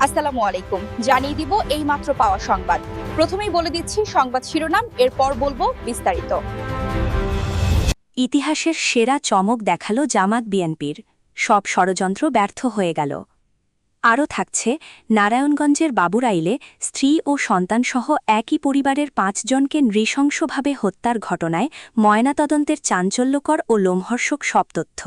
আসসালামু আলাইকুম। জানিয়ে দিব এই মাত্র পাওয়া সংবাদ। প্রথমেই বলে দিচ্ছি সংবাদ শিরোনাম, এরপর বলবো বিস্তারিত। ইতিহাসের সেরা চমক দেখালো জামাত বিএনপির, সব ষড়যন্ত্র ব্যর্থ হয়ে গেল। আরও থাকছে নারায়ণগঞ্জের বাবুরাইলে স্ত্রী ও সন্তানসহ একই পরিবারের ৫ জনকে নৃশংসভাবে হত্যার ঘটনায় ময়নাতদন্তের চাঞ্চল্যকর ও লোমহর্ষক সব তথ্য।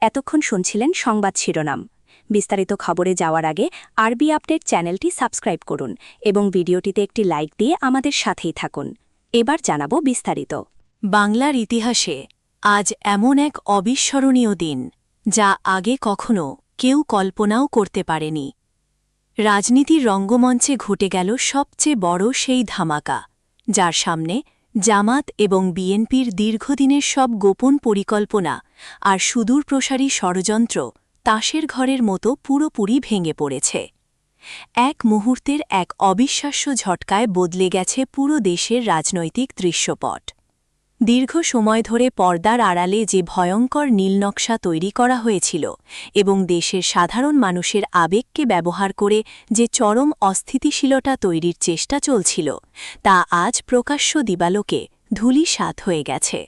এতক্ষণ শুনছিলেন সংবাদ শিরোনাম। বিস্তারিত খবরে যাওয়ার আগে আরবি আপডেট চ্যানেলটি সাবস্ক্রাইব করুন এবং ভিডিওটিতে একটি লাইক দিয়ে আমাদের সাথেই থাকুন। এবার জানাবো বিস্তারিত। বাংলার ইতিহাসে আজ এমন এক অবিস্মরণীয় দিন, যা আগে কখনো কেউ কল্পনাও করতে পারেনি। রাজনীতির রঙ্গমঞ্চে ঘটে গেল সবচেয়ে বড় সেই ধামাকা, যার সামনে জামাত এবং বিএনপির দীর্ঘদিনের সব গোপন পরিকল্পনা আর সুদূরপ্রসারী ষড়যন্ত্র তাসের ঘরের মতো পুরোপুরি ভেঙে পড়েছে। এক মুহূর্তের এক অবিশ্বাস্য ঝটকায় বদলে গেছে পুরো দেশের রাজনৈতিক দৃশ্যপট। দীর্ঘ সময় ধরে পর্দার আড়ালে যে ভয়ঙ্কর নীলনকশা তৈরি করা হয়েছিল এবং দেশের সাধারণ মানুষের আবেগকে ব্যবহার করে যে চরম অস্থিতিশীলতা তৈরির চেষ্টা চলছিল, তা আজ প্রকাশ্য দিবালোকে ধূলিসাৎ হয়ে গেছে।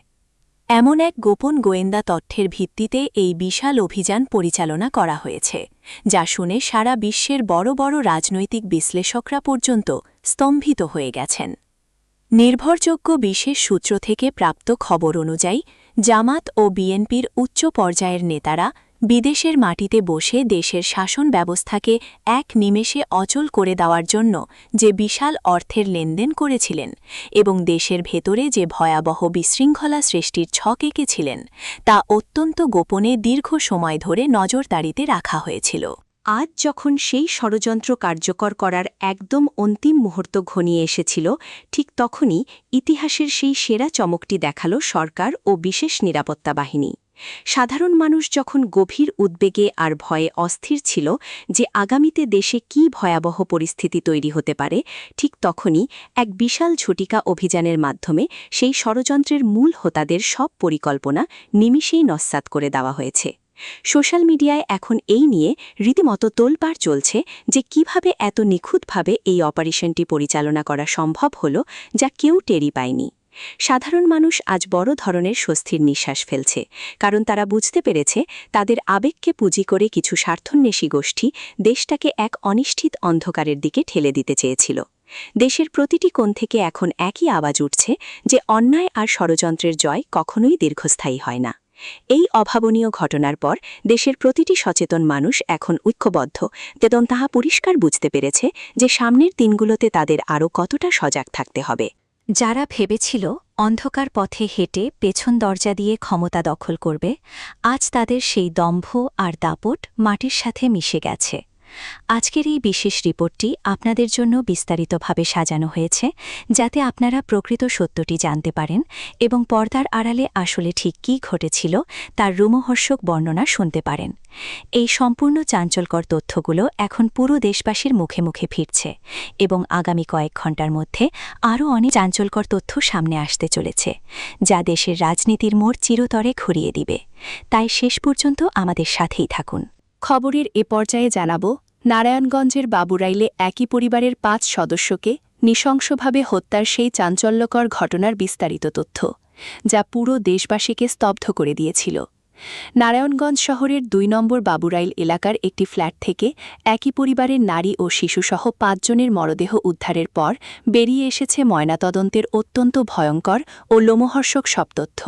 এমন এক গোপন গোয়েন্দা তথ্যের ভিত্তিতে এই বিশাল অভিযান পরিচালনা করা হয়েছে, যা শুনে সারা বিশ্বের বড় বড় রাজনৈতিক বিশ্লেষকরা পর্যন্ত স্তম্ভিত হয়ে গেছেন। নির্ভরযোগ্য বিশেষ সূত্র থেকে প্রাপ্ত খবর অনুযায়ী জামাত ও বিএনপির উচ্চ পর্যায়ের নেতারা বিদেশের মাটিতে বসে দেশের শাসন ব্যবস্থাকে এক নিমেষে অচল করে দেওয়ার জন্য যে বিশাল অর্থের লেনদেন করেছিলেন এবং দেশের ভেতরে যে ভয়াবহ বিশৃঙ্খলা সৃষ্টির ছক এঁকেছিলেন, তা অত্যন্ত গোপনে দীর্ঘ সময় ধরে নজরদারিতে রাখা হয়েছিল। আজ যখন সেই ষড়যন্ত্র কার্যকর করার একদম অন্তিম মুহূর্ত ঘনিয়ে এসেছিল, ঠিক তখনই ইতিহাসের সেই সেরা চমকটি দেখাল সরকার ও বিশেষ নিরাপত্তা বাহিনী। সাধারণ মানুষ যখন গভীর উদ্বেগে আর ভয়ে অস্থির ছিল যে আগামীতে দেশে কী ভয়াবহ পরিস্থিতি তৈরি হতে পারে, ঠিক তখনই এক বিশাল ঝটিকা অভিযানের মাধ্যমে সেই ষড়যন্ত্রের মূল হোতাদের সব পরিকল্পনা নিমিষেই নস্যাৎ করে দেওয়া হয়েছে। সোশ্যাল মিডিয়ায় এখন এই নিয়ে রীতিমতো তোলপাড় চলছে যে কিভাবে এত নিখুঁতভাবে এই অপারেশনটি পরিচালনা করা সম্ভব হল, যা কেউ টেরই পায়নি। সাধারণ মানুষ আজ বড় ধরনের স্বস্তির নিঃশ্বাস ফেলছে, কারণ তারা বুঝতে পেরেছে তাদের আবেগকে পুঁজি করে কিছু স্বার্থন্বেষী গোষ্ঠী দেশটাকে এক অনিশ্চিত অন্ধকারের দিকে ঠেলে দিতে চেয়েছিল। দেশের প্রতিটি কোণ থেকে এখন একই আওয়াজ উঠছে যে অন্যায় আর ষড়যন্ত্রের জয় কখনোই দীর্ঘস্থায়ী হয় না। এই অভাবনীয় ঘটনার পর দেশের প্রতিটি সচেতন মানুষ এখন ঐক্যবদ্ধ, এবং তাহা পরিষ্কার বুঝতে পেরেছে যে সামনের দিনগুলোতে তাদের আরও কতটা সজাগ থাকতে হবে। যারা ভেবেছিল অন্ধকার পথে হেঁটে পেছন দরজা দিয়ে ক্ষমতা দখল করবে, আজ তাদের সেই দম্ভ আর দাপট মাটির সাথে মিশে গেছে। আজকের এই বিশেষ রিপোর্টটি আপনাদের জন্য বিস্তারিতভাবে সাজানো হয়েছে, যাতে আপনারা প্রকৃত সত্যটি জানতে পারেন এবং পর্দার আড়ালে আসলে ঠিক কী ঘটেছিল তার রোমহর্ষক বর্ণনা শুনতে পারেন। এই সম্পূর্ণ চাঞ্চল্যকর তথ্যগুলো এখন পুরো দেশবাসীর মুখে মুখে ফিরছে এবং আগামী কয়েক ঘণ্টার মধ্যে আরও অনেক চাঞ্চল্যকর তথ্য সামনে আসতে চলেছে, যা দেশের রাজনীতির মোড় চিরতরে ঘুরিয়ে দিবে। তাই শেষ পর্যন্ত আমাদের সাথেই থাকুন। খবরের এ পর্যায়ে জানাব নারায়ণগঞ্জের বাবুরাইলে একই পরিবারের ৫ সদস্যকে নৃশংসভাবে হত্যার সেই চাঞ্চল্যকর ঘটনার বিস্তারিত তথ্য, যা পুরো দেশবাসীকে স্তব্ধ করে দিয়েছিল। নারায়ণগঞ্জ শহরের ২ নম্বর বাবুরাইল এলাকার একটি ফ্ল্যাট থেকে একই পরিবারের নারী ও শিশুসহ ৫ জনের মরদেহ উদ্ধারের পর বেরিয়ে এসেছে ময়নাতদন্তের অত্যন্ত ভয়ঙ্কর ও লোমহর্ষক সব তথ্য।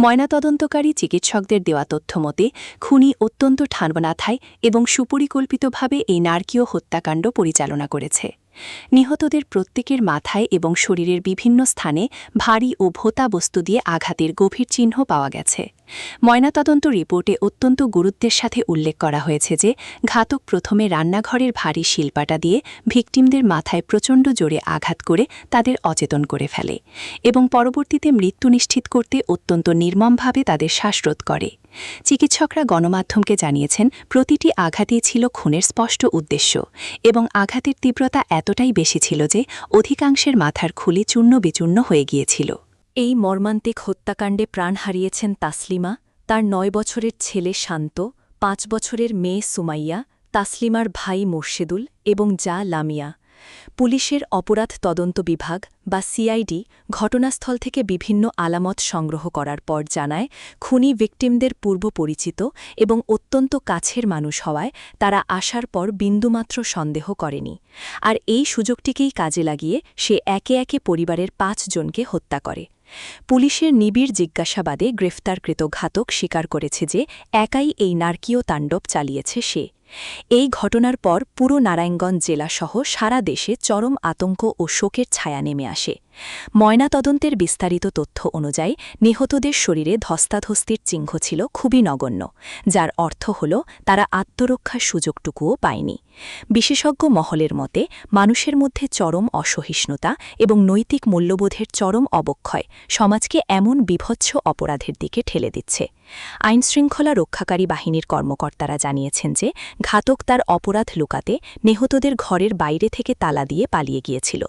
ময়নাতদন্তকারী চিকিৎসকদের দেওয়া তথ্য মতে খুনি অত্যন্ত ঠান্ডামাথায় এবং সুপরিকল্পিতভাবে এই নারকীয় হত্যাকাণ্ড পরিচালনা করেছে। নিহতদের প্রত্যেকের মাথায় এবং শরীরের বিভিন্ন স্থানে ভারী ও ভোঁতা বস্তু দিয়ে আঘাতের গভীর চিহ্ন পাওয়া গেছে। ময়নাতদন্ত রিপোর্টে অত্যন্ত গুরুত্বের সাথে উল্লেখ করা হয়েছে যে ঘাতক প্রথমে রান্নাঘরের ভারী শিলপাটা দিয়ে ভিকটিমদের মাথায় প্রচণ্ড জোরে আঘাত করে তাদের অচেতন করে ফেলে এবং পরবর্তীতে মৃত্যু নিশ্চিত করতে অত্যন্ত নির্মমভাবে তাদের শ্বাসরোধ করে। চিকিৎসকরা গণমাধ্যমকে জানিয়েছেন প্রতিটি আঘাতেই ছিল খুনের স্পষ্ট উদ্দেশ্য এবং আঘাতের তীব্রতা এতটাই বেশি ছিল যে অধিকাংশের মাথার খুলি চূর্ণ বিচূর্ণ হয়ে গিয়েছিল। এই মর্মান্তিক হত্যাকাণ্ডে প্রাণ হারিয়েছেন তাসলিমা, তার ৯ বছরের ছেলে শান্ত, ৫ বছরের মেয়ে সুমাইয়া, তাসলিমার ভাই মোর্শেদুল এবং যা লামিয়া। পুলিশের অপরাধ তদন্ত বিভাগ বা সিআইডি ঘটনাস্থল থেকে বিভিন্ন আলামত সংগ্রহ করার পর জানায় খুনি ভিকটিমদের পূর্ব পরিচিত এবং অত্যন্ত কাছের মানুষ হওয়ায় তারা আসার পর বিন্দুমাত্র সন্দেহ করেনি। আর এই সুযোগটিকেই কাজে লাগিয়ে সে একে একে পরিবারের ৫ জনকে হত্যা করে। পুলিশের নিবিড় জিজ্ঞাসাবাদে গ্রেফতারকৃত ঘাতক স্বীকার করেছে যে একাই এই নারকীয় তাণ্ডব চালিয়েছে সে। এই ঘটনার পর পুরো নারায়ণগঞ্জ জেলাসহ সারা দেশে চরম আতঙ্ক ও শোকের ছায়া নেমে আসে। ময়নাতদন্তের বিস্তারিত তথ্য অনুযায়ী নিহতদের শরীরে ধস্তাধস্তির চিহ্ন ছিল খুবই নগণ্য, যার অর্থ হল তারা আত্মরক্ষার সুযোগটুকুও পায়নি। বিশেষজ্ঞ মহলের মতে মানুষের মধ্যে চরম অসহিষ্ণুতা এবং নৈতিক মূল্যবোধের চরম অবক্ষয় সমাজকে এমন বিভৎস অপরাধের দিকে ঠেলে দিচ্ছে। আইনশৃঙ্খলা রক্ষাকারী বাহিনীর কর্মকর্তারা জানিয়েছেন যে ঘাতক তার অপরাধ লুকাতে নিহতদের ঘরের বাইরে থেকে তালা দিয়ে পালিয়ে গিয়েছিল।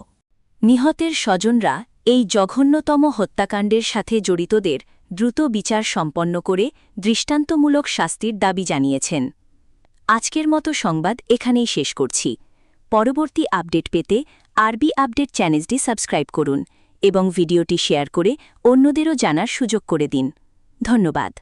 নিহতের স্বজনরা এই জঘন্যতম হত্যাকাণ্ডের সাথে জড়িতদের দ্রুত বিচার সম্পন্ন করে দৃষ্টান্তমূলক শাস্তির দাবি জানিয়েছেন। আজকের মতো সংবাদ এখানেই শেষ করছি। পরবর্তী আপডেট পেতে আরবি আপডেট চ্যানেলটি সাবস্ক্রাইব করুন এবং ভিডিওটি শেয়ার করে অন্যদেরও জানার সুযোগ করে দিন। ধন্যবাদ।